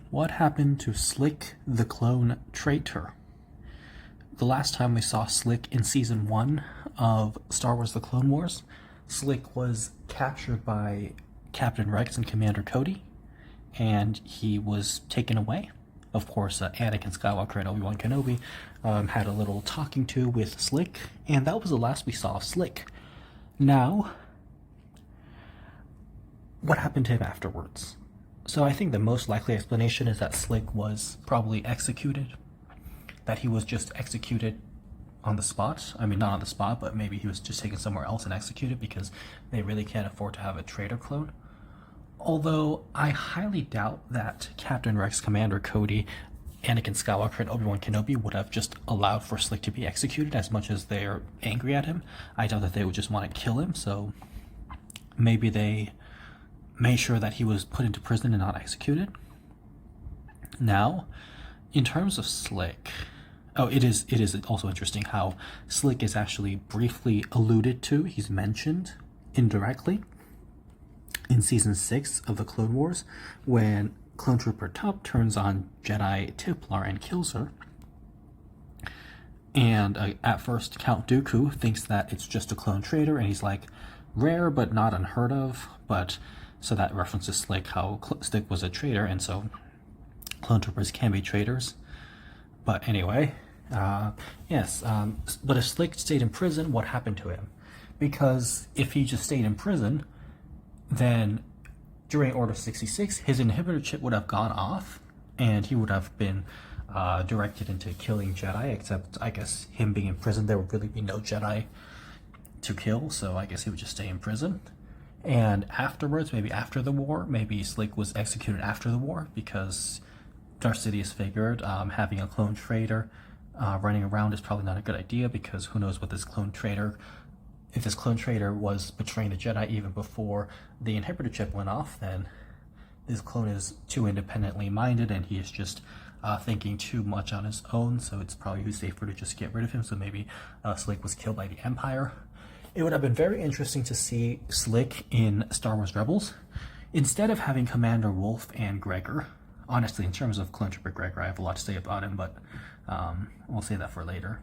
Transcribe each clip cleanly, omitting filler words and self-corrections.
What happened to Slick the Clone Traitor? The last time we saw Slick in Season 1 of Star Wars The Clone Wars, Slick was captured by Captain Rex and Commander Cody, and he was taken away. Of course, Anakin Skywalker and Obi-Wan Kenobi had a little talking to with Slick, and that was the last we saw of Slick. Now, what happened to him afterwards? So I think the most likely explanation is that Slick was probably executed, that he was just executed on the spot. I mean, not on the spot, but maybe he was just taken somewhere else and executed because they really can't afford to have a traitor clone. Although I highly doubt that Captain Rex, Commander Cody, Anakin Skywalker, and Obi-Wan Kenobi would have just allowed for Slick to be executed. As much as they're angry at him, I doubt that they would just want to kill him, so maybe they made sure that he was put into prison and not executed. Now, in terms of Slick, it is also interesting how Slick is actually briefly alluded to. He's mentioned indirectly in Season 6 of the Clone Wars when Clone Trooper Tup turns on Jedi Templar and kills her. And at first, Count Dooku thinks that it's just a clone traitor, and he's like, rare but not unheard of. But so that references Slick, how Slick was a traitor, and so clone troopers can be traitors. But anyway, yes. But if Slick stayed in prison, what happened to him? Because if he just stayed in prison, then during Order 66, his inhibitor chip would have gone off, and he would have been directed into killing Jedi, except I guess him being in prison, there would really be no Jedi to kill, so I guess he would just stay in prison. And afterwards, maybe after the war, maybe Slick was executed after the war, because Darth Sidious figured having a clone traitor running around is probably not a good idea, because who knows what this clone traitor, if this clone traitor was betraying the Jedi even before the inhibitor chip went off, then this clone is too independently minded and he is just thinking too much on his own, so it's probably safer to just get rid of him. So maybe Slick was killed by the Empire. It would have been very interesting to see Slick in Star Wars Rebels. Instead of having Commander Wolf and Gregor, honestly, in terms of Clone Trooper Gregor, I have a lot to say about him, but we'll save that for later.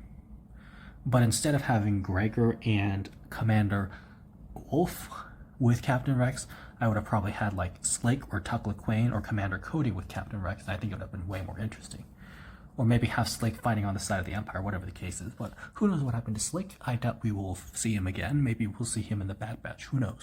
But instead of having Gregor and Commander Wolf with Captain Rex, I would have probably had like Slick or Tuck LaQuaine or Commander Cody with Captain Rex, and I think it would have been way more interesting. Or maybe have Slick fighting on the side of the Empire, whatever the case is. But who knows what happened to Slick? I doubt we will see him again. Maybe we'll see him in the Bad Batch. Who knows?